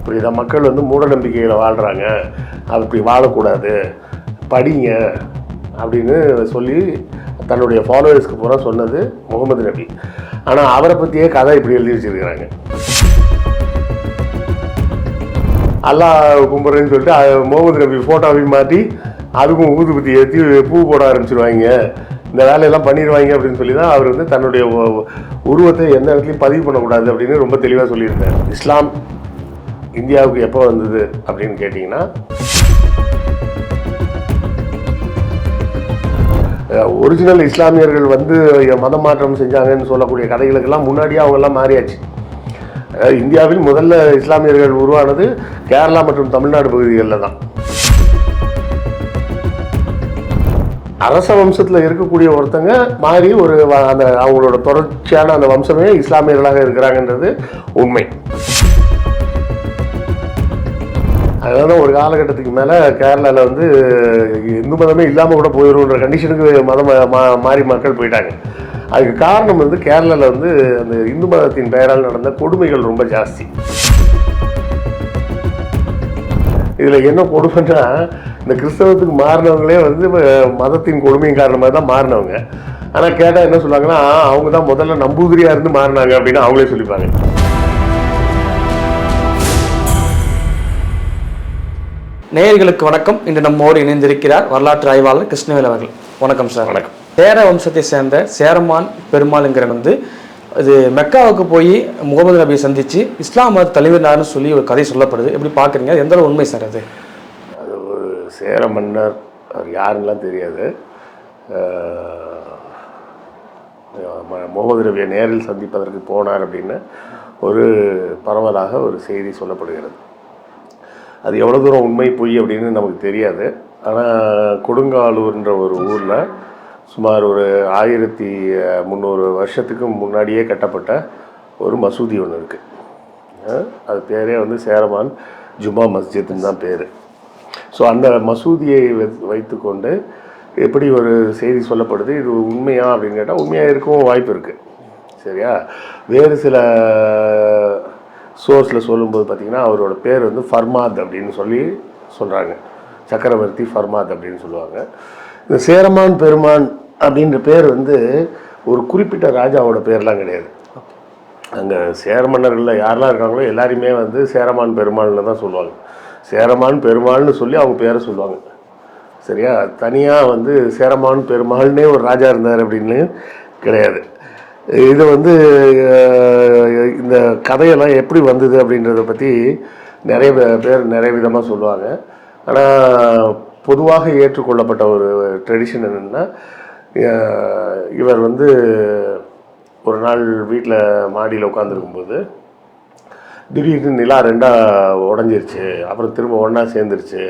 புரியுதா? மக்கள் வந்து மூட நம்பிக்கையில் வாழ்கிறாங்க, அப்படி வாழக்கூடாது, படிங்க அப்படின்னு சொல்லி தன்னுடைய ஃபாலோவர்ஸ்க்கு பூரா சொன்னது முகமது நபி. ஆனால் அவரை பற்றியே கதை இப்படி எழுதி வச்சுருக்கிறாங்க. அல்லாஹ் கும்பிட்றேன்னு சொல்லிட்டு முகமது நபி ஃபோட்டோவையும் மாற்றி அதுக்கும் ஊதுபத்தி ஏற்றி பூ போட ஆரம்பிச்சிருவாங்க, இந்த வேலையெல்லாம் பண்ணிடுவாங்க அப்படின்னு சொல்லி தான் அவர் வந்து தன்னுடைய உருவத்தை எந்த இடத்துலையும் பதிவு பண்ணக்கூடாது அப்படின்னு ரொம்ப தெளிவாக சொல்லியிருந்தார். இஸ்லாம் இந்தியாவுக்கு எப்போ வந்தது அப்படின்னு கேட்டிங்கன்னா, ஒரிஜினல் இஸ்லாமியர்கள் வந்து மதம் மாற்றம் செஞ்சாங்கன்னு சொல்லக்கூடிய கதைகளுக்கெல்லாம் முன்னாடியே அவங்கெல்லாம் மாறியாச்சு. இந்தியாவில் முதல்ல இஸ்லாமியர்கள் உருவானது கேரளா மற்றும் தமிழ்நாடு பகுதிகளில் தான். அரச வம்சத்தில் இருக்கக்கூடிய ஒருத்தங்க மாறி ஒரு அந்த அவங்களோட தொடர்ச்சியான அந்த வம்சமே இஸ்லாமியர்களாக இருக்கிறாங்கன்றது உண்மை. அதனால ஒரு காலகட்டத்துக்கு மேலே கேரளாவில் வந்து இந்து மதமே இல்லாமல் கூட போயிடும்ன்ற கண்டிஷனுக்கு மதம் மாறி மக்கள் போயிட்டாங்க. அதுக்கு காரணம் வந்து கேரளாவில் வந்து அந்த இந்து மதத்தின் பெயரால் நடந்த கொடுமைகள் ரொம்ப ஜாஸ்தி. இதில் என்ன கொடுமைன்னா, இந்த கிறிஸ்தவத்துக்கு மாறினவங்களே வந்து மதத்தின் கொடுமையின் காரணமாக தான் மாறினவங்க. ஆனால் கேட்டால் என்ன சொல்லுவாங்கன்னா, அவங்க தான் முதல்ல நம்பூதிரியாக இருந்து மாறினாங்க அப்படின்னு அவங்களே சொல்லிப்பாங்க. நேயர்களுக்கு வணக்கம். இன்று நம்மோடு இணைந்திருக்கிறார் வரலாற்று ஆய்வாளர் கிருஷ்ணவேல் அவர்கள். வணக்கம் சார். வணக்கம். சேர வம்சத்தை சேர்ந்த சேரமான் பெருமாள்ங்கிற வந்து இது மெக்காவுக்கு போய் முகமது நபியை சந்தித்து இஸ்லாம் மத தலைவர்னு சொல்லி ஒரு கதை சொல்லப்படுது. எப்படி பார்க்குறீங்க? எந்த அளவு உண்மை சார் அது? அது ஒரு சேர மன்னர், அவர் யாருன்னெலாம் தெரியாது. முகமது நபியை நேரில் சந்திப்பதற்கு போனார் அப்படின்னு ஒரு பரவலாக ஒரு செய்தி சொல்லப்படுகிறது. அது எவ்வளோ தூரம் உண்மை பொய் அப்படின்னு நமக்கு தெரியாது. ஆனால் கொடுங்காலூர்ன்ற ஒரு ஊரில் சுமார் ஒரு 1300 வருஷத்துக்கு முன்னாடியே கட்டப்பட்ட ஒரு மசூதி ஒன்று இருக்குது. அது பேரே வந்து சேரமான் ஜும்மா மஸ்ஜித்னு தான் பேர். ஸோ அந்த மசூதியை வைத்துக்கொண்டு எப்படி ஒரு செய்தி சொல்லப்படுது, இது உண்மையா அப்படின்னு கேட்டால் உண்மையாக இருக்கவும் வாய்ப்பு இருக்குது. சரியா? வேறு சில சோர்ஸில் சொல்லும்போது பார்த்திங்கன்னா அவரோட பேர் வந்து ஃபர்மாத் அப்படின்னு சொல்கிறாங்க. சக்கரவர்த்தி ஃபர்மாத் அப்படின்னு சொல்லுவாங்க. இந்த சேரமான் பெருமான் அப்படின்ற பேர் வந்து ஒரு குறிப்பிட்ட ராஜாவோட பேர்லாம் கிடையாது. அங்கே சேர மன்னர்களில் யாரெல்லாம் இருக்காங்களோ எல்லாருமே வந்து சேரமான் பெருமாள்னு தான் சொல்லுவாங்க. சேரமான் பெருமாள்னு சொல்லி அவங்க பேரை சொல்லுவாங்க. சரியா? தனியாக வந்து சேரமான் பெருமாள்னே ஒரு ராஜா இருந்தார் அப்படின்னு கிடையாது. இது வந்து இந்த கதையெல்லாம் எப்படி வந்தது அப்படின்றத பற்றி நிறைய பேர் நிறைய விதமாக சொல்லுவாங்க. ஆனால் பொதுவாக ஏற்றுக்கொள்ளப்பட்ட ஒரு ட்ரெடிஷன் என்னென்னா, இவர் வந்து ஒரு நாள் வீட்டில் மாடியில் உட்காந்துருக்கும்போது திடீர்னு நிலா ரெண்டாக உடஞ்சிருச்சு, அப்புறம் திரும்ப ஒன்றா சேர்ந்துருச்சு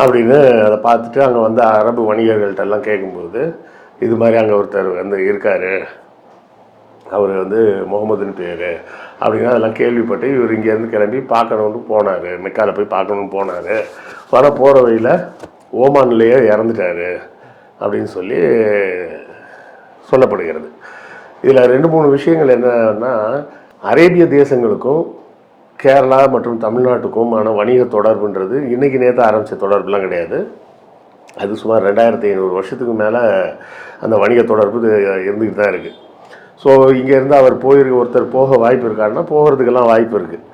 அப்படின்னு அதை பார்த்துட்டு அங்கே வந்து அரபு வணிகர்கள்ட்டெல்லாம் கேட்கும்போது, இது மாதிரி அங்கே ஒருத்தர் வந்து இருக்கார், அவர் வந்து முகமதுன்னு பேர் அப்படின்னா அதெல்லாம் கேள்விப்பட்டு இவர் இங்கேருந்து கிளம்பி பார்க்கணுன்னு போனார். மெக்காவில் போய் பார்க்கணுன்னு போனார். போகிற வழியில் ஓமான்லேயே இறந்துட்டார் அப்படின்னு சொல்லி சொல்லப்படுகிறது. இதில் 2-3 விஷயங்கள் என்னன்னா, அரேபிய தேசங்களுக்கும் கேரளா மற்றும் தமிழ்நாட்டுக்குமான வணிக தொடர்புன்றது இன்றைக்கி நேற்று ஆரம்பித்த தொடர்புலாம் கிடையாது. அது சுமார் 2500 வருஷத்துக்கு மேலே அந்த வணிக தொடர்பு இருந்துக்கிட்டு தான் இருக்குது. ஸோ இங்கேருந்து அவர் ஒருத்தர் போக வாய்ப்பு இருக்காருன்னா போகிறதுக்கெல்லாம் வாய்ப்பு இருக்குது.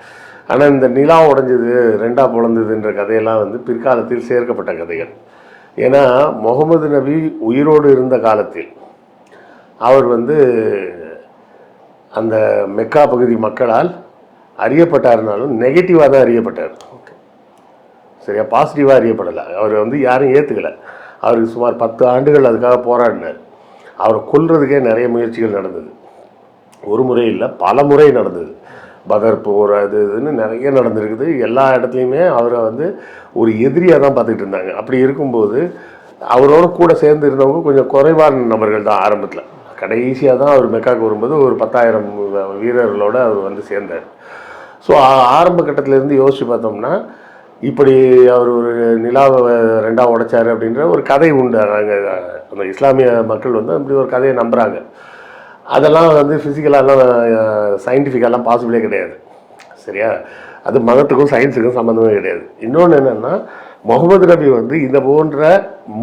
ஆனால் இந்த நிலா உடைஞ்சது ரெண்டாக பிளந்ததுன்ற கதையெல்லாம் வந்து பிற்காலத்தில் சேர்க்கப்பட்ட கதைகள். ஏன்னா முகமது நபி உயிரோடு இருந்த காலத்தில் அவர் வந்து அந்த மெக்கா பகுதி மக்களால் அறியப்பட்டாருனாலும் நெகட்டிவாக தான் அறியப்பட்டார். சரியா? பாசிட்டிவாக அறியப்படலை. அவர் வந்து யாரும் ஏற்றுக்கலை. அவருக்கு சுமார் 10 ஆண்டுகள் அதுக்காக போராடினார். அவரை கொல்றதுக்கே நிறைய முயற்சிகள் நடந்தது. ஒரு முறை இல்லை, பல முறை நடந்தது. பதர் போர் அது இதுன்னு நிறைய நடந்திருக்குது. எல்லா இடத்துலையுமே அவரை வந்து ஒரு எதிரியாக தான் பார்த்துக்கிட்டு இருந்தாங்க. அப்படி இருக்கும்போது அவரோட கூட சேர்ந்து இருந்தவங்க கொஞ்சம் குறைவான நபர்கள் தான் ஆரம்பத்தில். கடைசியாக தான் அவர் மெக்காவுக்கு வரும்போது ஒரு 10,000 வீரர்களோடு அவர் வந்து சேர்ந்தார். ஸோ ஆரம்ப கட்டத்திலேருந்து யோசித்து பார்த்தோம்னா, இப்படி அவர் ஒரு நிலாவை ரெண்டாக உடைச்சார் அப்படின்ற ஒரு கதை உண்டு. நாங்கள் அந்த இஸ்லாமிய மக்கள் வந்து அப்படி ஒரு கதையை நம்புகிறாங்க. அதெல்லாம் வந்து ஃபிசிக்கலாலாம் சயின்டிஃபிக்காலாம் பாசிபிளே கிடையாது. சரியா? அது மதத்துக்கும் சயின்ஸுக்கும் சம்மந்தமே கிடையாது. இன்னொன்று என்னென்னா, முகமது நபி வந்து இந்த போன்ற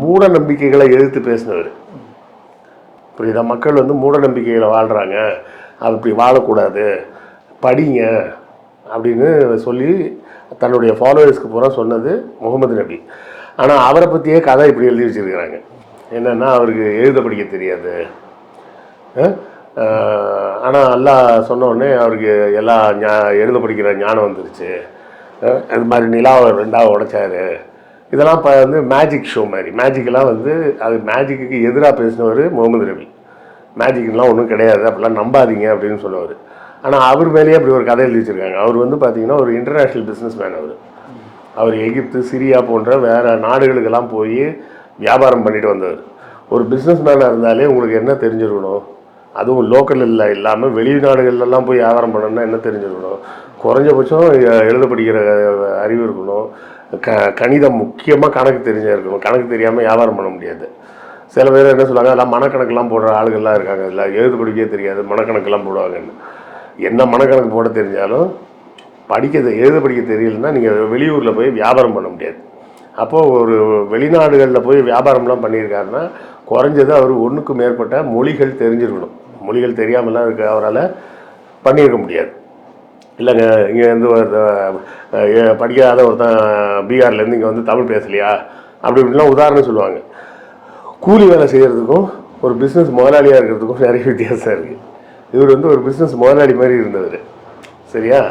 மூட நம்பிக்கைகளை எதிர்த்து பேசினவர். புரியுதா? மக்கள் வந்து மூட நம்பிக்கைகளை வாழ்கிறாங்க, அது இப்படி வாழக்கூடாது, படிங்க அப்படின்னு சொல்லி தன்னுடைய ஃபாலோவர்ஸ்க்கு பூரா சொன்னது முகமது நபி. ஆனால் அவரை பற்றியே கதை இப்படி எழுதி வச்சுருக்கிறாங்க. என்னென்னா, அவருக்கு எழுத படிக்க தெரியாது, ஆனால் அல்லாஹ் சொன்ன உடனே அவருக்கு எல்லாம் எழுத படிக்கிற ஞானம் வந்துருச்சு, அது மாதிரி நிலாவை 2ஆக உடைச்சாரு. இதெல்லாம் இப்போ வந்து மேஜிக் ஷோ மாதிரி. மேஜிக்கெல்லாம் வந்து அது மேஜிக்கு எதிராக பேசினவர் முகமது நபி. மேஜிக்லாம் ஒன்றும் கிடையாது, அப்படிலாம் நம்பாதீங்க அப்படின்னு சொல்லுவார். ஆனால் அவர் மேலேயே அப்படி ஒரு கதை எழுதி வச்சுருக்காங்க. அவர் வந்து பார்த்திங்கன்னா ஒரு இன்டர்நேஷ்னல் பிஸ்னஸ் மேன். அவர் எகிப்து, சிரியா போன்ற வேறு நாடுகளுக்கெல்லாம் போய் வியாபாரம் பண்ணிட்டு வந்தவர். ஒரு பிஸ்னஸ் மேனாக இருந்தாலே உங்களுக்கு என்ன தெரிஞ்சிருக்கணும்? அதுவும் லோக்கல் இல்லாமல் வெளிநாடுகள்லாம் போய் வியாபாரம் பண்ணணும்னா என்ன தெரிஞ்சிருக்கணும்? குறைஞ்சபட்சம் எழுத படிக்கிற அறிவு இருக்கணும். கணிதம் முக்கியமாக கணக்கு தெரிஞ்சிருக்கணும். கணக்கு தெரியாமல் வியாபாரம் பண்ண முடியாது. சில பேர் என்ன சொல்லுவாங்க, அதெல்லாம் மனக்கணக்கெல்லாம் போடுற ஆளுகள்லாம் இருக்காங்க, இல்லை எழுத படிக்கவே தெரியாது, மனக்கணக்கெல்லாம் போடுவாங்கன்னு. என்ன மனக்கணக்கு போட தெரிஞ்சாலும் எழுத படிக்க தெரியலன்னா நீங்கள் வெளியூரில் போய் வியாபாரம் பண்ண முடியாது. அப்போது ஒரு வெளிநாடுகளில் போய் வியாபாரம்லாம் பண்ணியிருக்காருன்னா குறைஞ்சது அவர் 1க்கு மேற்பட்ட மொழிகள் தெரிஞ்சிருக்கணும். மொழிகள் தெரியாமலாம் இருக்க அவரால் பண்ணியிருக்க முடியாது. இல்லைங்க, இங்கே வந்து படிக்காத ஒருத்தன் பீகார்லேருந்து இங்கே வந்து தமிழ் பேசலையா அப்படி இப்படிலாம் உதாரணம் சொல்லுவாங்க. கூலி வேலை செய்கிறதுக்கும் ஒரு பிஸ்னஸ் முதலாளியாக இருக்கிறதுக்கும் நிறைய வித்தியாசம் இருக்குது. இவர் வந்து ஒரு பிஸ்னஸ் முதலாளி மாதிரி இருந்தவர். சரியா?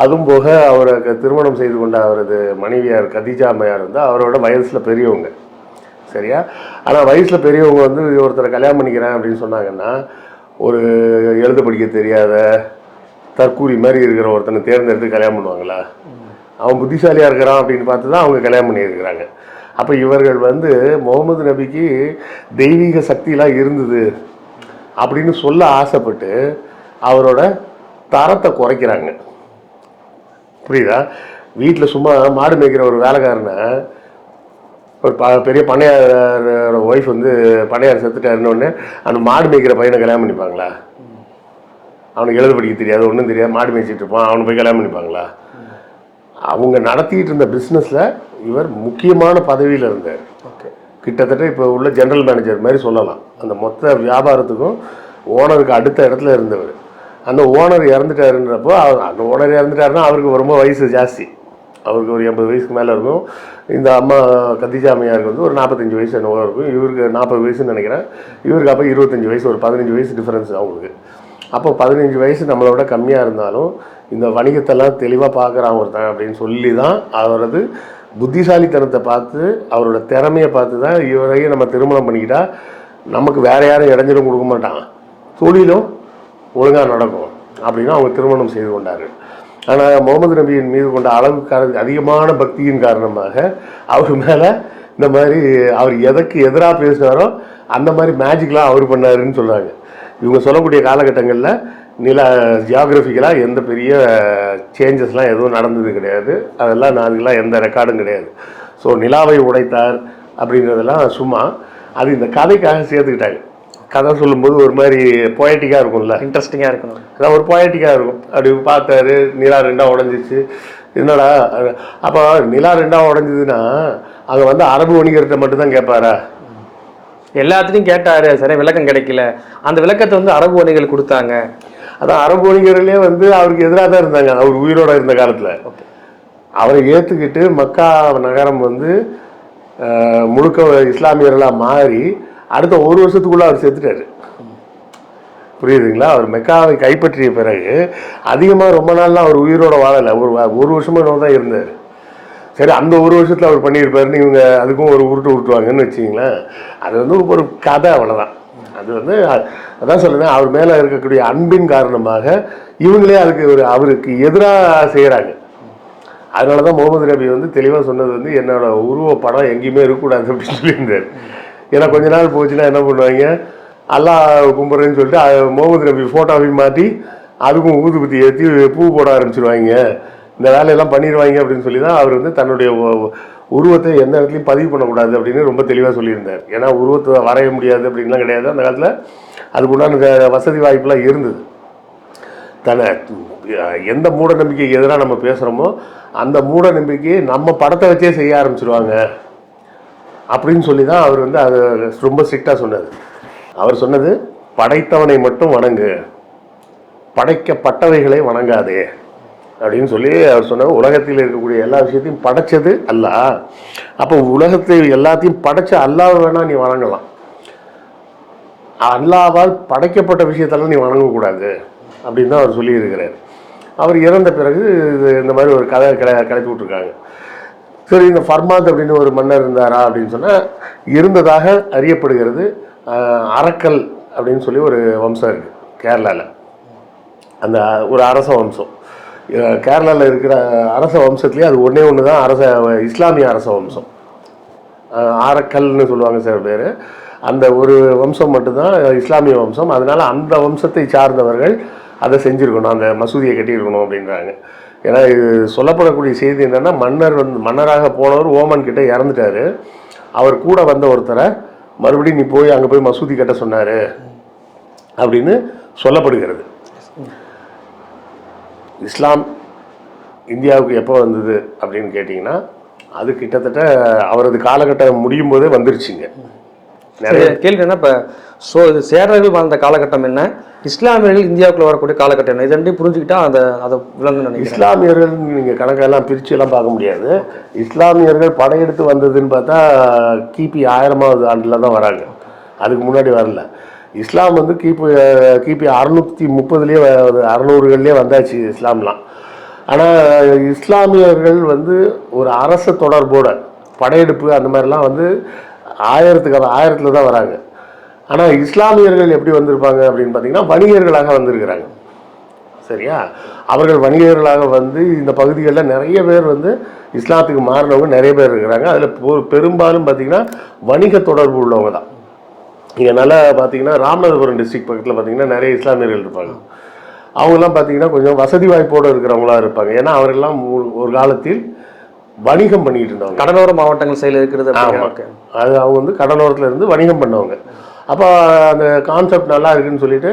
அதுவும் போக அவரை திருமணம் செய்து கொண்ட அவரது மனைவியார் கதீஜா அம்மையார் வந்து அவரோட வயசில் பெரியவங்க. சரியா? ஆனால் வயசில் பெரியவங்க வந்து ஒருத்தரை கல்யாணம் பண்ணிக்கிறேன் அப்படின்னு சொன்னாங்கன்னா, ஒரு எழுத படிக்க தெரியாத தற்கூரி மாதிரி இருக்கிற ஒருத்தனை தேர்ந்தெடுத்து கல்யாணம் பண்ணுவாங்களா? அவன் புத்திசாலியாக இருக்கிறான் அப்படின்னு பார்த்து தான் அவங்க கல்யாணம் பண்ணியிருக்கிறாங்க. அப்போ இவர்கள் வந்து முகமது நபிக்கு தெய்வீக சக்தியெலாம் இருந்தது அப்படின்னு சொல்ல ஆசைப்பட்டு அவரோட தரத்தை குறைக்கிறாங்க. புரியுதா? வீட்டில் சும்மா மாடு மேய்க்கிற ஒரு வேலைக்காரனை ஒரு பெரிய பண்ணையாரோட ஒய்ஃப் வந்து பண்ணையார் செத்துட்டாருன்னொடனே அந்த மாடு மேய்க்கிற பையனை கல்யாணம் பண்ணிப்பாங்களா? அவனுக்கு எழுத படிக்க தெரியாது, ஒன்றும் தெரியாது, மாடு மேய்ச்சிட்டு இருப்பான், அவனை போய் கல்யாணம் பண்ணிப்பாங்களா? அவங்க நடத்திட்டு இருந்த பிஸ்னஸில் இவர் முக்கியமான பதவியில் இருந்தார். கிட்டத்தட்ட இப்போ உள்ள ஜெனரல் மேனேஜர் மாதிரி சொல்லலாம். அந்த மொத்த வியாபாரத்துக்கும் ஓனருக்கு அடுத்த இடத்துல இருந்தவர். அந்த ஓனர் இறந்துட்டாருன்றப்போ அந்த ஓனர் இறந்துட்டாருன்னா அவருக்கு ரொம்ப வயசு ஜாஸ்தி, அவருக்கு ஒரு 80 வயசுக்கு மேலே இருக்கும். இந்த அம்மா கதீஜா அம்மையாருக்கு வந்து ஒரு 45 வயசு என்னவோ இருக்கும். இவருக்கு 40 வயசுன்னு நினைக்கிறேன். இவருக்கு அப்போ 25 வயசு, ஒரு 15 வயசு டிஃப்ரென்ஸ் அவங்களுக்கு. அப்போ 15 வயசு நம்மளோட கம்மியாக இருந்தாலும் இந்த வணிகத்தெல்லாம் தெளிவாக பார்க்குறான் ஒருத்தன் அப்படின்னு சொல்லி தான் அவரது புத்திசாலித்தனத்தை பார்த்து அவரோட திறமையை பார்த்து தான் இவரையும் நம்ம திருமணம் பண்ணிக்கிட்டா நமக்கு வேறு யாரும் இடைஞ்சலும் கொடுக்க மாட்டான், தொழிலும் ஒழுங்காக நடக்கும் அப்படின்னு அவங்க திருமணம் செய்து கொண்டார்கள். ஆனால் முகமது நபியின் மீது கொண்ட அளவுக்கு அதிகமான பக்தியின் காரணமாக அவர் மேலே இந்த மாதிரி அவர் எதற்கு எதிராக பேசினாரோ அந்த மாதிரி மேஜிக்லாம் அவர் பண்ணாருன்னு சொல்கிறாங்க. இவங்க சொல்லக்கூடிய காலகட்டங்களில் ஜியாகிரபிக்கலாக எந்த பெரிய சேஞ்சஸ்லாம் எதுவும் நடந்தது கிடையாது. அதெல்லாம் அதுக்கெல்லாம் எந்த ரெக்கார்டும் கிடையாது. ஸோ நிலாவை உடைத்தார் அப்படின்றதெல்லாம் சும்மா அது இந்த கதைக்காக சேர்த்துக்கிட்டாங்க. கதை சொல்லும்போது ஒரு மாதிரி பொயட்டிக்காக இருக்கும்ல, இன்ட்ரெஸ்டிங்காக இருக்கணும், அதான் ஒரு பொயட்டிக்காக இருக்கும். அப்படி பார்த்தாரு, நிலா 2ஆக உடஞ்சிச்சு, என்னடா அப்போ நிலா 2ஆக உடஞ்சிதுன்னா அங்கே வந்து அரபு வணிகர்கிட்ட மட்டும்தான் கேட்பாரா? எல்லாத்துலையும் கேட்டார், சரியா விளக்கம் கிடைக்கல. அந்த விளக்கத்தை வந்து அரபு வணிகர்கள் கொடுத்தாங்க. அதான் அரபு வணிகர்களே வந்து அவருக்கு எதிராக தான் இருந்தாங்க அவர் உயிரோட இருந்த காலத்தில். அவரை ஏற்றுக்கிட்டு மக்கா நகரம் வந்து முழுக்க இஸ்லாமியர்களாக மாறி அடுத்த 1 வருஷத்துக்குள்ளே அவர் செத்துட்டார். புரியுதுங்களா? அவர் மெக்காவை கைப்பற்றிய பிறகு அதிகமாக ரொம்ப நாள்லாம் அவர் உயிரோட வாழலை, ஒரு வருஷமாக தான் இருந்தார். சரி, அந்த 1 வருஷத்தில் அவர் பண்ணியிருப்பாருன்னு இவங்க அதுக்கும் ஒரு உருட்டுவாங்கன்னு வச்சிங்களேன். அது வந்து ஒரு கதை, அவ்வளோதான். அது வந்து அதான் சொல்லுவேன், அவர் மேலே இருக்கக்கூடிய அன்பின் காரணமாக இவங்களே அவருக்கு எதிராக செய்கிறாங்க. அதனால தான் முகமது நபி வந்து தெளிவாக சொன்னது வந்து என்னோட உருவ படம் எங்கேயுமே இருக்கக்கூடாது அப்படின்னு சொல்லியிருந்தார். ஏன்னா கொஞ்ச நாள் போச்சுன்னா என்ன பண்ணுவாங்க, அல்லாஹ் கும்பிட்றேன்னு சொல்லிட்டு முகமது நபி ஃபோட்டோவையும் மாற்றி அதுக்கும் ஊதுபத்தி ஏற்றி பூ போட ஆரம்பிச்சிருவாங்க, இந்த வேலையெல்லாம் பண்ணிடுவாங்க அப்படின்னு சொல்லி தான் அவர் வந்து தன்னுடைய உருவத்தை எந்த இடத்துலையும் பதிவு பண்ணக்கூடாது அப்படின்னு ரொம்ப தெளிவாக சொல்லியிருந்தார். ஏன்னா உருவத்தை வரைய முடியாது அப்படின்லாம் கிடையாது அந்த காலத்தில். அதுக்குண்டான வசதி வாய்ப்புலாம் இருந்தது. எந்த மூட நம்பிக்கைக்கு எதிராக நம்ம பேசுகிறோமோ அந்த மூட நம்பிக்கையை நம்ம படத்தை வச்சே செய்ய ஆரம்பிச்சிருவாங்க அப்படின்னு சொல்லி தான் அவர் வந்து அதை ரொம்ப ஸ்ட்ரிக்டாக சொன்னார். அவர் சொன்னது படைத்தவனை மட்டும் வணங்கு, படைக்கப்பட்டவைகளை வணங்காதே அப்படின்னு சொல்லி அவர் சொன்னார். உலகத்தில் இருக்கக்கூடிய எல்லா விஷயத்தையும் படைச்சது அல்லாஹ். அப்போ உலகத்தை எல்லாத்தையும் படைச்ச அல்லாஹ் வேணால் நீ வணங்கலாம், அல்லாஹ்வால் படைக்கப்பட்ட விஷயத்தெல்லாம் நீ வணங்கக்கூடாது அப்படின்னு தான் அவர் சொல்லியிருக்கிறார். அவர் இறந்த பிறகு இந்த மாதிரி ஒரு கதை கிளப்பி விட்ருக்காங்க. சரி, இந்த ஃபர்மாத் அப்படின்னு ஒரு மன்னர் இருந்தாரா அப்படின்னு சொன்னால் இருந்ததாக அறியப்படுகிறது. அரக்கல் அப்படின்னு சொல்லி ஒரு வம்சம் இருக்குது கேரளாவில். அந்த ஒரு அரச வம்சம் கேரளாவில் இருக்கிற அரச வம்சத்துலேயே அது ஒன்று தான் இஸ்லாமிய அரச வம்சம். அரக்கல்னு சொல்லுவாங்க சில பேர். அந்த ஒரு வம்சம் மட்டும்தான் இஸ்லாமிய வம்சம். அதனால் அந்த வம்சத்தை சார்ந்தவர்கள் அதை செஞ்சுருக்கணும், அந்த மசூதியை கட்டியிருக்கணும் அப்படின்றாங்க. ஏன்னா இது சொல்லப்படக்கூடிய செய்தி என்னென்னா, மன்னராக போனவர் ஓமன் கிட்ட இறந்துட்டார். அவர் கூட வந்த ஒருத்தரை மறுபடியும் நீ போய் அங்கே போய் மசூதி கட்ட சொன்னார் அப்படின்னு சொல்லப்படுகிறது. இஸ்லாம் இந்தியாவுக்கு எப்போ வந்தது அப்படின்னு கேட்டிங்கன்னா, அது கிட்டத்தட்ட அவரது காலகட்டம் முடியும் போதே வந்துருச்சுங்க. நிறைய கேள்வி என்ன, இப்போ சேரர்கள் வாழ்ந்த காலகட்டம் என்ன, இஸ்லாமியர்கள் இந்தியாவுக்குள்ள வரக்கூடிய காலகட்டம் என்ன, இது ரெண்டையும் புரிஞ்சுக்கிட்டா அதை விளங்கு. இஸ்லாமியர்கள் நீங்கள் கணக்கெல்லாம் பிரிச்சுலாம் பார்க்க முடியாது. இஸ்லாமியர்கள் படையெடுத்து வந்ததுன்னு பார்த்தா கிபி 1000ஆவது ஆண்டில் தான் வராங்க, அதுக்கு முன்னாடி வரல. இஸ்லாம் வந்து கிபி 630 600லேயே வந்தாச்சு இஸ்லாம்லாம். ஆனால் இஸ்லாமியர்கள் வந்து ஒரு அரச தொடர்போட படையெடுப்பு அந்த மாதிரிலாம் வந்து 1000ல் தான் வராங்க. ஆனால் இஸ்லாமியர்கள் எப்படி வந்திருப்பாங்க அப்படின்னு பார்த்தீங்கன்னா வணிகர்களாக வந்திருக்கிறாங்க. சரியா, அவர்கள் வணிகர்களாக வந்து இந்த பகுதிகளில் நிறைய பேர் வந்து இஸ்லாத்துக்கு மாறினவங்க நிறைய பேர் இருக்கிறாங்க. அதில் பெரும்பாலும் பார்த்திங்கன்னா வணிக தொடர்பு உள்ளவங்க தான். இங்கே நல்லா பார்த்தீங்கன்னா ராமநாதபுரம் டிஸ்ட்ரிக்ட் பக்கத்தில் பார்த்தீங்கன்னா நிறைய இஸ்லாமியர்கள் இருப்பாங்க. அவங்கெல்லாம் பார்த்தீங்கன்னா கொஞ்சம் வசதி வாய்ப்போடு இருக்கிறவங்களா இருப்பாங்க. ஏன்னா அவரெல்லாம் ஒரு காலத்தில் வணிகம் பண்ணிட்டு இருந்தவங்க, கடலோர மாவட்டங்கள் சைடில் இருக்கிறது. அது அவங்க வந்து கடலோரத்தில் இருந்து வணிகம் பண்ணவங்க. அப்போ அந்த கான்செப்ட் நல்லா இருக்குன்னு சொல்லிட்டு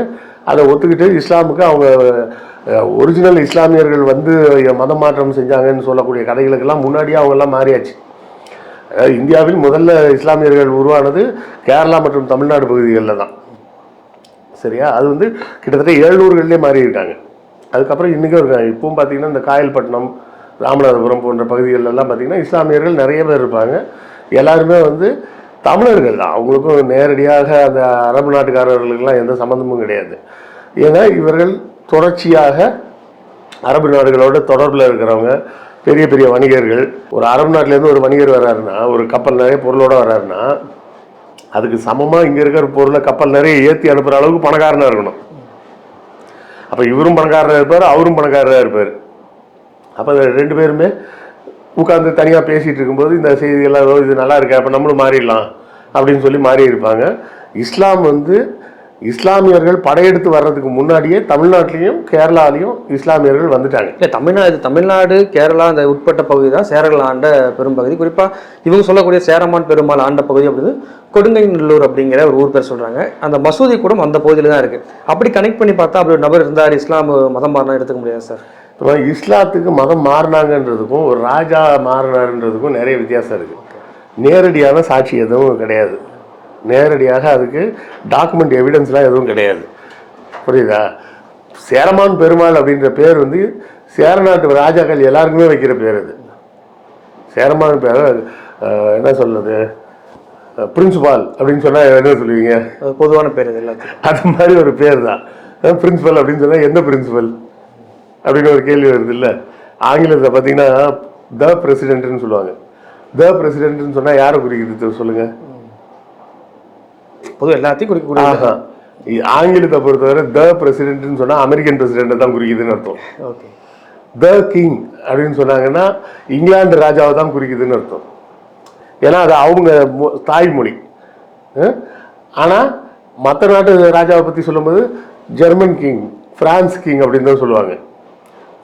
அதை ஒத்துக்கிட்டு இஸ்லாமுக்கு அவங்க ஒரிஜினல் இஸ்லாமியர்கள் வந்து மதம் மாற்றம் செஞ்சாங்கன்னு சொல்லக்கூடிய கதைகளுக்கெல்லாம் முன்னாடியே அவங்கெல்லாம் மாறியாச்சு. இந்தியாவில் முதல்ல இஸ்லாமியர்கள் உருவானது கேரளா மற்றும் தமிழ்நாடு பகுதிகளில் தான். சரியா, அது வந்து கிட்டத்தட்ட 700லேயே மாறி இருக்காங்க. அதுக்கப்புறம் இன்றைக்கும் இருக்காங்க. இப்பவும் பார்த்தீங்கன்னா இந்த காயல்பட்டினம், ராமநாதபுரம் போன்ற பகுதிகளெல்லாம் பார்த்திங்கன்னா இஸ்லாமியர்கள் நிறைய பேர் இருப்பாங்க. எல்லாருமே வந்து தமிழர்கள் தான். அவங்களுக்கும் நேரடியாக அந்த அரபு நாட்டுக்காரர்களுக்கெல்லாம் எந்த சம்மந்தமும் கிடையாது. ஏன்னா இவர்கள் தொடர்ச்சியாக அரபு நாடுகளோட தொடர்பில் இருக்கிறவங்க, பெரிய பெரிய வணிகர்கள். ஒரு அரபு நாட்டிலேருந்து ஒரு வணிகர் வர்றாருன்னா, ஒரு கப்பல் நிறைய பொருளோடு வர்றாருன்னா, அதுக்கு சமமாக இங்கே இருக்கிற பொருளை கப்பல் நிறைய ஏற்றி அனுப்புகிற அளவுக்கு பணக்காரனாக இருக்கணும். அப்போ இவரும் பணக்காரராக இருப்பார், அவரும் பணக்காரராக இருப்பார். அப்போ ரெண்டு பேருமே உட்காந்து தனியாக பேசிகிட்டு இருக்கும்போது இந்த செய்தியெல்லாம் இது நல்லா இருக்கு, அப்போ நம்மளும் மாறிடலாம் அப்படின்னு சொல்லி மாறி இருப்பாங்க. இஸ்லாம் வந்து இஸ்லாமியர்கள் படையெடுத்து வர்றதுக்கு முன்னாடியே தமிழ்நாட்டிலையும் கேரளாலையும் இஸ்லாமியர்கள் வந்துட்டாங்க. இல்லை, தமிழ்நாடு கேரளா அந்த உட்பட்ட பகுதி தான் சேரர்கள் ஆண்ட பெரும்பகுதி. குறிப்பாக இவங்க சொல்லக்கூடிய சேரமான் பெருமாள் ஆண்ட பகுதி அப்படின்னு கொடுங்கைநல்லூர் அப்படிங்கிற ஒரு ஊர் பேர் சொல்கிறாங்க. அந்த மசூதி கூட அந்த பகுதியில் தான் இருக்குது. அப்படி கனெக்ட் பண்ணி பார்த்தா அப்படி ஒரு நபர் இருந்தார், இஸ்லாம் மதம் மாறினா எடுத்துக்க முடியாது சார். இப்போ இஸ்லாத்துக்கு மதம் மாறினாங்கன்றதுக்கும் ஒரு ராஜா மாறினாருன்றதுக்கும் நிறைய வித்தியாசம் இருக்குது. நேரடியான சாட்சி எதுவும் கிடையாது, நேரடியாக அதுக்கு டாக்குமெண்ட் எவிடன்ஸ்லாம் எதுவும் கிடையாது. புரியுதா? சேரமான் பெருமாள் அப்படின்ற பேர் வந்து சேரநாட்டு ராஜாக்கள் எல்லாருக்குமே வைக்கிற பேர். அது சேரமான் பேர் என்ன சொல்றது, பிரின்சிபால் அப்படின்னு சொன்னால் என்ன சொல்லுவீங்க? பொதுவான பேர் அது எல்லாத்துக்கும். அது மாதிரி ஒரு பேர் தான் பிரின்சிபல் அப்படின்னு சொன்னால் எந்த பிரின்சிபல் அப்படின்னு ஒரு கேள்வி வருது இல்லை? ஆங்கிலத்தில் பார்த்தீங்கன்னா த பிரசிடென்ட்னு சொல்லுவாங்க. த பிரசிடென்ட்னு சொன்னால் யாரை குறிக்கிறது சொல்லுங்கள்? பொதுவாக எல்லாத்தையும் குறிக்கக்கூடிய. ஆங்கிலத்தை பொறுத்தவரை த பிரசிடென்ட்னு சொன்னால் அமெரிக்கன் பிரசிடென்ட்டை தான் குறிக்குதுன்னு அர்த்தம். ஓகே. த கிங் அப்படின்னு சொன்னாங்கன்னா இங்கிலாந்து ராஜாவை தான் குறிக்குதுன்னு அர்த்தம். ஏன்னா அது அவங்க தாய்மொழி. ஆனால் மற்ற நாட்டு ராஜாவை பற்றி சொல்லும்போது ஜெர்மன் கிங், பிரான்ஸ் கிங் அப்படின்னு தான் சொல்லுவாங்க.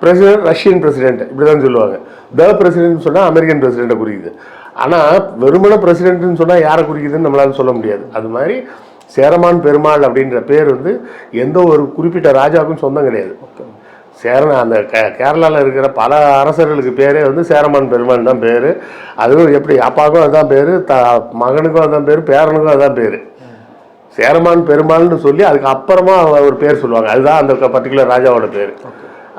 பிரசிடென்ட் ரஷ்யன் பிரசிடென்ட் இப்படி தான் சொல்லுவாங்க. த பிரசிடென்ட்னு சொன்னால் அமெரிக்கன் பிரசிடென்ட்டை குறிக்குது. ஆனால் வெறுமன பிரசிடென்ட்னு சொன்னால் யாரை குறிக்குதுன்னு நம்மளால சொல்ல முடியாது. அது மாதிரி சேரமான் பெருமாள் அப்படின்ற பேர் வந்து எந்த ஒரு குறிப்பிட்ட ராஜாவுக்கும் சொந்தம் கிடையாது. அந்த கேரளாவில் இருக்கிற பல அரசர்களுக்கு பேரே வந்து சேரமான் பெருமான் தான் பேர். அதுவும் எப்படி அப்பாவுக்கும் அதுதான் பேர், மகனுக்கும் அதுதான் பேர், பேரனுக்கும் அதுதான் பேர். சேரமான் பெருமாள்னு சொல்லி அதுக்கு அப்புறமா ஒரு பேர் சொல்லுவாங்க, அதுதான் அந்த பர்டிகுலர் ராஜாவோட பேர்.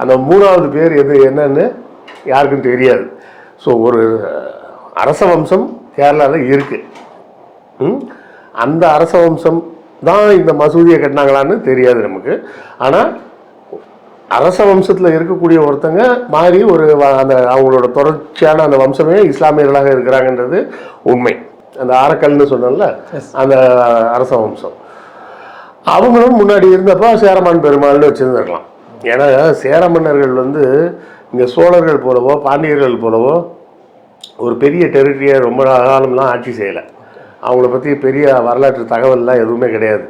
அந்த 3வது பேர் என்னன்னு யாருக்கும் தெரியாது. ஸோ ஒரு அரச வம்சம் கேரளாவில் இருக்குது. அந்த அரச வம்சம் தான் இந்த மசூதியை கட்டினாங்களான்னு தெரியாது நமக்கு. ஆனால் அரச வம்சத்தில் இருக்கக்கூடிய ஒருத்தங்க மாறி அந்த அவங்களோட தொடர்ச்சியான அந்த வம்சமே இஸ்லாமியர்களாக இருக்கிறாங்கன்றது உண்மை. அந்த ஆரக்கல்னு சொன்னோம்ல, அந்த அரச வம்சம் அவங்களும் முன்னாடி இருந்தப்போ சேரமான் பெருமாள்னு வச்சுருந்துருக்கலாம். ஏன்னா சேர மன்னர்கள் வந்து இங்கே சோழர்கள் போலவோ பாண்டியர்கள் போலவோ ஒரு பெரிய டெரிட்டரியை ரொம்ப காலம்லாம் ஆட்சி செய்யலை. அவங்கள பற்றி பெரிய வரலாற்று தகவல்லாம் எதுவுமே கிடையாது.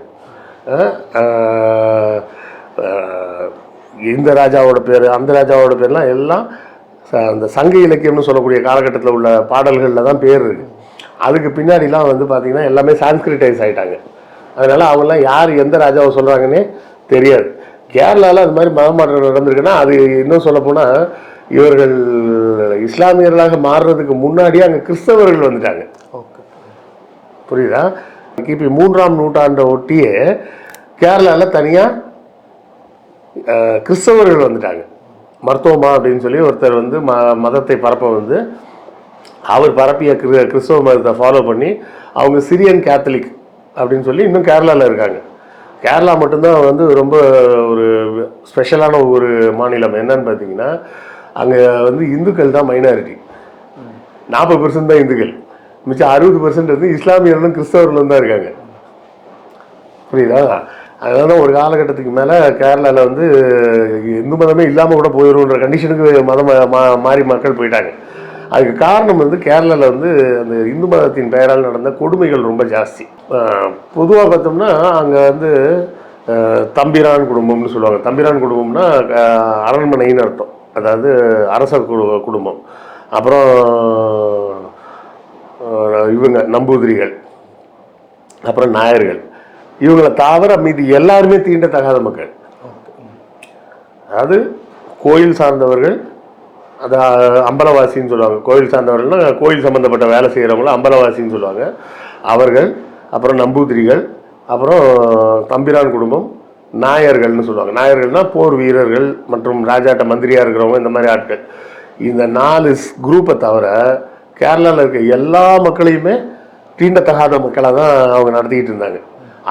இந்த ராஜாவோட பேர் அந்த ராஜாவோட பேர்லாம் எல்லாம் அந்த சங்க இலக்கியம்னு சொல்லக்கூடிய காலகட்டத்தில் உள்ள பாடல்களில் தான் பேர் இருக்குது. அதுக்கு பின்னாடிலாம் வந்து பார்த்திங்கன்னா எல்லாமே சான்ஸ்கிரிட்டைஸ் ஆகிட்டாங்க. அதனால் அவங்களாம் யார் எந்த ராஜாவை சொல்கிறாங்கன்னே தெரியாது. கேரளாவில் அது மாதிரி மதமாற்றம் நடந்திருக்குன்னா அது இன்னும் சொல்லப்போனால் இவர்கள் இஸ்லாமியர்களாக மாறுறதுக்கு முன்னாடியே அங்கே கிறிஸ்தவர்கள் வந்துட்டாங்க. புரியுதா? கிபி 3ஆம் நூற்றாண்டை ஒட்டியே கேரளாவில் தனியாக கிறிஸ்தவர்கள் வந்துட்டாங்க. மர்த்தோமா அப்படின்னு சொல்லி ஒருத்தர் வந்து மதத்தை பரப்ப வந்து அவர் பரப்பிய கிறிஸ்தவ மதத்தை ஃபாலோ பண்ணி அவங்க சிரியன் கேத்தலிக் அப்படின்னு சொல்லி இன்னும் கேரளாவில் இருக்காங்க. கேரளா மட்டும்தான் வந்து ரொம்ப ஒரு ஸ்பெஷலான ஒரு மாநிலம். என்னன்னு பார்த்தீங்கன்னா அங்கே வந்து இந்துக்கள் தான் மைனாரிட்டி. 40% தான் இந்துக்கள், மிச்சம் 60% வந்து இஸ்லாமியர்களும் கிறிஸ்தவர்களும் தான் இருக்காங்க. புரியுதா? அதனால ஒரு காலகட்டத்துக்கு மேலே கேரளாவில் வந்து இந்து மதமே இல்லாமல் கூட போயிடும்ன்ற கண்டிஷனுக்கு மதம் மாறி மக்கள் போயிட்டாங்க. அதுக்கு காரணம் வந்து கேரளாவில் வந்து அந்த இந்து மதத்தின் பெயரால் நடந்த கொடுமைகள் ரொம்ப ஜாஸ்தி. பொதுவாக பார்த்தோம்னா அங்கே வந்து தம்பிரான் குடும்பம்னு சொல்லுவாங்க. தம்பிரான் குடும்பம்னா அரண்மனைன்னு அர்த்தம், அதாவது அரச குடும்பம். அப்புறம் இவங்க நம்பூதிரிகள், அப்புறம் நாயர்கள், இவங்களை தவிர மீதி எல்லாருமே தீண்டத்தகாத மக்கள். அதாவது கோயில் சார்ந்தவர்கள், அது அம்பலவாசின்னு சொல்லுவாங்க. கோயில் சார்ந்தவர்கள்னா கோயில் சம்மந்தப்பட்ட வேலை செய்கிறவங்கள அம்பலவாசின்னு சொல்லுவாங்க. அவர்கள், அப்புறம் நம்பூதிரிகள், அப்புறம் தம்பிரான் குடும்பம், நாயர்கள்னு சொல்லுவாங்க. நாயர்கள்னால் போர் வீரர்கள் மற்றும் ராஜாட்ட மந்திரியாக இருக்கிறவங்க, இந்த மாதிரி ஆட்கள். இந்த 4 குரூப்பை தவிர கேரளாவில் இருக்க எல்லா மக்களையுமே தீண்டத்தகாத மக்களாக தான் அவங்க நடத்திக்கிட்டு இருந்தாங்க.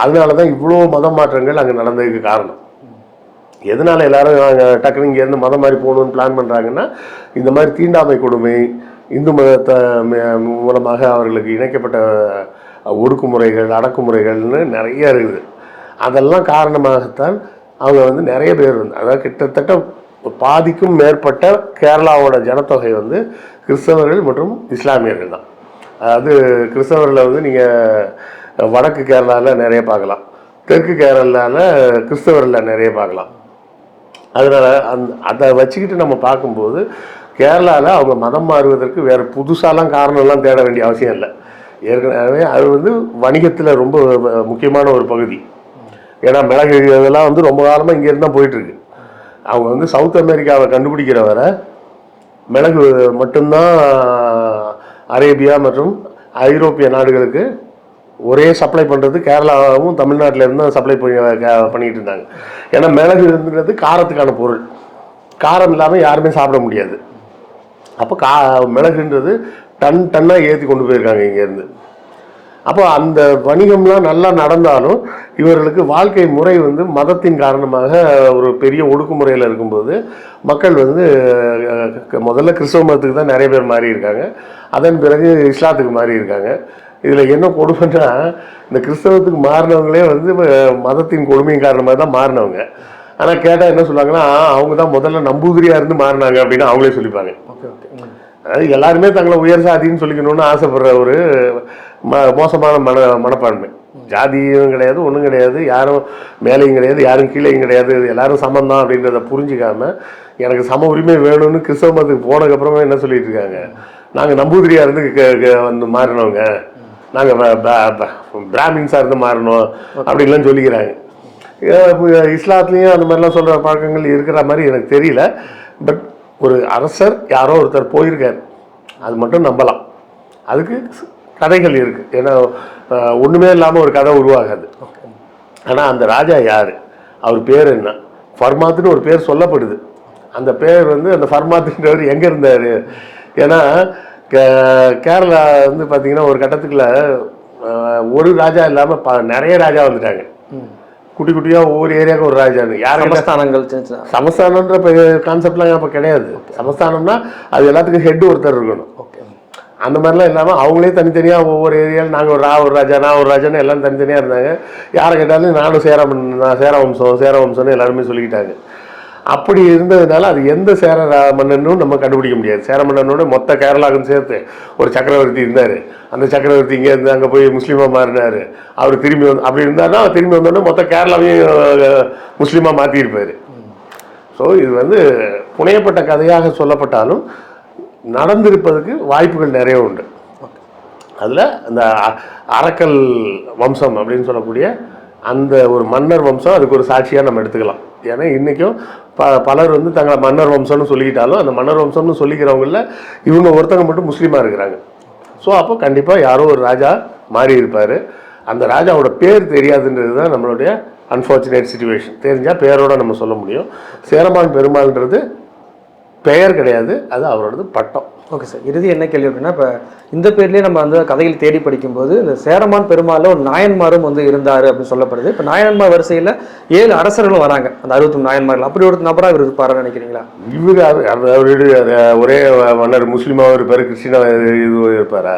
அதனால தான் இவ்வளோ மதம் மாற்றங்கள் அங்கே நடந்ததுக்கு காரணம். எதனால் எல்லாரும் டக்குனு இங்கேருந்து மதம் மாதிரி போகணுன்னு பிளான் பண்ணுறாங்கன்னா, இந்த மாதிரி தீண்டாமை கொடுமை, இந்து மதத்தை மூலமாக அவர்களுக்கு இணைக்கப்பட்ட ஒடுக்குமுறைகள், அடக்குமுறைகள்னு நிறைய இருக்குது. அதெல்லாம் காரணமாகத்தான் அவங்க வந்து நிறைய பேர் வந்து, அதாவது கிட்டத்தட்ட பாதிக்கும் மேற்பட்ட கேரளாவோட ஜனத்தொகை வந்து கிறிஸ்தவர்கள் மற்றும் இஸ்லாமியர்கள் தான். அதாவது கிறிஸ்தவர்களில் வந்து நீங்கள் வடக்கு கேரளாவில் நிறைய பார்க்கலாம், தெற்கு கேரளாவில் கிறிஸ்தவரில் நிறைய பார்க்கலாம். அதனால் அதை வச்சுக்கிட்டு நம்ம பார்க்கும்போது கேரளாவில் அவங்க மதம் மாறுவதற்கு வேறு புதுசாலாம் காரணம்லாம் தேட வேண்டிய அவசியம் இல்லை. ஏற்கனவே அது வந்து வணிகத்தில் ரொம்ப முக்கியமான ஒரு பகுதி. ஏன்னா மிளகு இதெல்லாம் வந்து ரொம்ப காலமாக இங்கேருந்து தான் போயிட்டுருக்கு. அவங்க வந்து சவுத் அமெரிக்காவை கண்டுபிடிக்கிற வரை மிளகு மட்டும்தான் அரேபியா மற்றும் ஐரோப்பிய நாடுகளுக்கு ஒரே சப்ளை பண்ணுறது கேரளாவும் தமிழ்நாட்டிலேருந்து தான் சப்ளை பண்ணிக்கிட்டு இருந்தாங்க. ஏன்னா மிளகு இருந்துறது காரத்துக்கான பொருள், காரம் இல்லாமல் யாருமே சாப்பிட முடியாது. அப்போ மிளகுன்றது டன்னாக ஏற்றி கொண்டு போயிருக்காங்க இங்கேருந்து. அப்போ அந்த வணிகம்லாம் நல்லா நடந்தாலும் இவர்களுக்கு வாழ்க்கை முறை வந்து மதத்தின் காரணமாக ஒரு பெரிய ஒடுக்குமுறையில் இருக்கும்போது மக்கள் வந்து முதல்ல கிறிஸ்தவ மதத்துக்கு தான் நிறைய பேர் மாறி இருக்காங்க, அதன் பிறகு இஸ்லாத்துக்கு மாறி இருக்காங்க. இதில் என்ன கொடுமைன்னா, இந்த கிறிஸ்தவத்துக்கு மாறினவங்களே வந்து மதத்தின் கொடுமையின் காரணமாக தான் மாறினவங்க. ஆனால் கேட்டால் என்ன சொல்லுவாங்கன்னா, அவங்க தான் முதல்ல நம்பூதிரியாக இருந்து மாறினாங்க அப்படின்னு அவங்களே சொல்லிப்பாங்க. அதாவது எல்லாருமே தங்களை உயர் சாதின்னு சொல்லிக்கணும்னு ஆசைப்படுற ஒரு மோசமான மனப்பான்மை. ஜாதியும் கிடையாது, ஒன்றும் கிடையாது, யாரும் மேலேயும் கிடையாது, யாரும் கீழேயும் கிடையாது, எல்லாரும் சமந்தான் அப்படின்றத புரிஞ்சிக்காம எனக்கு சம உரிமை வேணும்னு கிறிஸ்தவ மதத்துக்கு போனதுக்கப்புறமா என்ன சொல்லிட்டு இருக்காங்க, நாங்கள் நம்பூதிரியாக இருந்து வந்து மாறினவங்க, நாங்கள் பிராமின்ஸாக இருந்து மாறணும் அப்படின்லாம் சொல்லிக்கிறாங்க. இஸ்லாத்துலேயும் அந்த மாதிரிலாம் சொல்கிற பழக்கங்கள் இருக்கிற மாதிரி எனக்கு தெரியல. பட் ஒரு அரசர் யாரோ ஒருத்தர் போயிருக்கார், அது மட்டும் நம்பலாம். அதுக்கு கதைகள் இருக்குது. ஏன்னா ஒன்றுமே இல்லாமல் ஒரு கதை உருவாகாது. ஆனால் அந்த ராஜா யார், அவர் பேர் என்ன, ஃபர்மாத்துன்னு ஒரு பேர் சொல்லப்படுது. அந்த பேர் வந்து அந்த ஃபர்மாத்துன்றவர் எங்கே இருந்தார்? ஏன்னா கேரளா வந்து பார்த்தீங்கன்னா ஒரு கட்டத்துக்குள்ள ஒரு ராஜா இல்லாமல் நிறைய ராஜா வந்துட்டாங்க. குட்டி குட்டியாக ஒவ்வொரு ஏரியாவுக்கு ஒரு ராஜான்னு. யார் சமஸ்தானங்கள் சமஸ்தானன்ற கான்செப்ட்லாம் அப்போ கிடையாது. சமஸ்தானம்னா அது எல்லாத்துக்கும் ஹெட் ஒருத்தர் இருக்கணும். அந்த மாதிரிலாம் இல்லாமல் அவங்களே தனித்தனியாக ஒவ்வொரு ஏரியாவில் நாங்கள் ஒரு ராஜா நான் ஒரு ராஜான்னு எல்லாம் தனித்தனியாக இருந்தாங்க. யாரை கேட்டாலும் நானும் சேர வம்சம்னு எல்லாருமே சொல்லிக்கிட்டாங்க. அப்படி இருந்ததுனால அது எந்த சேர மன்னனும் நம்ம கண்டுபிடிக்க முடியாது. சேர மன்னனோட மொத்த கேரளாவுக்கும் சேர்த்து ஒரு சக்கரவர்த்தி இருந்தார். அந்த சக்கரவர்த்தி இங்கே இருந்து அங்கே போய் முஸ்லீமாக மாறினார். அவர் திரும்பி அப்படி இருந்தாருன்னா திரும்பி வந்தோடனே மொத்த கேரளாவையும் முஸ்லீமாக மாற்றிருப்பார். ஸோ இது வந்து புனையப்பட்ட கதையாக சொல்லப்பட்டாலும் நடந்திருப்பதற்கு வாய்ப்புகள் நிறைய உண்டு. அதில் அந்த அரக்கல் வம்சம் அப்படின்னு சொல்லக்கூடிய அந்த ஒரு மன்னர் வம்சம் அதுக்கு ஒரு சாட்சியாக நம்ம எடுத்துக்கலாம். ஏன்னா இன்றைக்கும் பலர் வந்து தங்களை மன்னர் வம்சம்னு சொல்லிக்கிட்டாலும் அந்த மன்னர் வம்சம்னு சொல்லிக்கிறவங்கள இவங்க ஒருத்தங்க மட்டும் முஸ்லீமாக இருக்கிறாங்க. ஸோ அப்போ கண்டிப்பாக யாரோ ஒரு ராஜா மாறி இருப்பார். அந்த ராஜாவோட பேர் தெரியாதுன்றது தான் நம்மளுடைய அன்ஃபார்ச்சுனேட் சிச்சுவேஷன். தெரிஞ்சால் பேரோடு நம்ம சொல்ல முடியும். சேரமான் பெருமாள்ன்றது பெயர் கிடையாது, அது அவரோடது பட்டம். ஓகே சார், இறுதி என்ன கேள்வி அப்படின்னா, இப்போ இந்த பேர்லேயே நம்ம வந்து கதைகள் தேடி படிக்கும்போது இந்த சேரமான் பெருமாளில் ஒரு நாயன்மாரும் வந்து இருந்தார் அப்படின்னு சொல்லப்படுது. இப்போ நாயன்மார் வரிசையில் 7 அரசர்களும் வராங்க, அந்த 63 நாயன்மார்கள். அப்படி ஒரு நபராக இவர் இருப்பாருன்னு நினைக்கிறீங்களா? இவர் அவருடைய ஒரே மன்னர் முஸ்லீமாவும் இருப்பார், கிறிஸ்டினாவும் இது இருப்பாரா?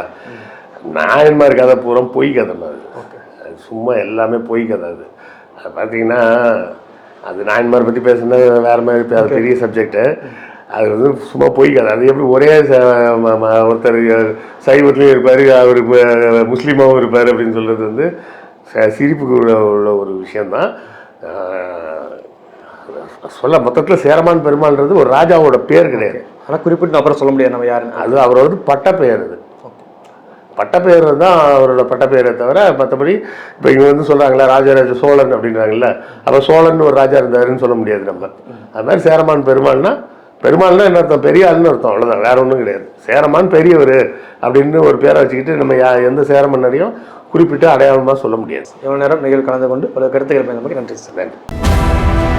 நாயன்மார் கதை பூரா பொய் கதை மாதிரி. அது சும்மா எல்லாமே பொய் கதை. அது பார்த்தீங்கன்னா அது நாயன்மார் பற்றி பேசுனா வேறு மாதிரி பெரிய சப்ஜெக்டு. அது வந்து சும்மா பொய் கதை. அது எப்படி ஒரே ஒருத்தர் சைவத்துலேயும் இருப்பார், அவர் முஸ்லீமாவும் இருப்பார் அப்படின்னு சொல்கிறது வந்து சிரிப்புக்கு உள்ள ஒரு விஷயந்தான். சொல்ல மொத்தத்தில் சேரமான் பெருமாள்ன்றது ஒரு ராஜாவோட பேர் கிடையாது. ஆனால் குறிப்பிட்டு அப்புறம் சொல்ல முடியாது நம்ம யாருன்னு. அது அவரோட பட்டப்பெயர். அது பட்டப்பெயர் தான் அவரோட பட்டப்பெயரை தவிர மற்றபடி இப்போ இங்கே வந்து சொல்கிறாங்களா ராஜராஜ சோழன் அப்படின்றாங்கல்ல, அப்போ சோழன் ஒரு ராஜா இருந்தாருன்னு சொல்ல முடியாது நம்ம. அது மாதிரி சேரமான் பெருமாள்னா என்ன அர்த்தம்? பெரிய ஆள்னு அர்த்தம், அவ்வளோதான், வேற ஒன்றும் கிடையாது. சேரமான் பெரியவர் அப்படின்னு ஒரு பேரை வச்சுக்கிட்டு நம்ம எந்த சேர மன்னரையும் குறிப்பிட்டு அடையாளமாக சொல்ல முடியாது. எவ்வளோ நேரம் நிகழ்வு கலந்து கொண்டு பல கருத்துக்கள் பயன்படுத்தி நன்றி சார். நன்றி.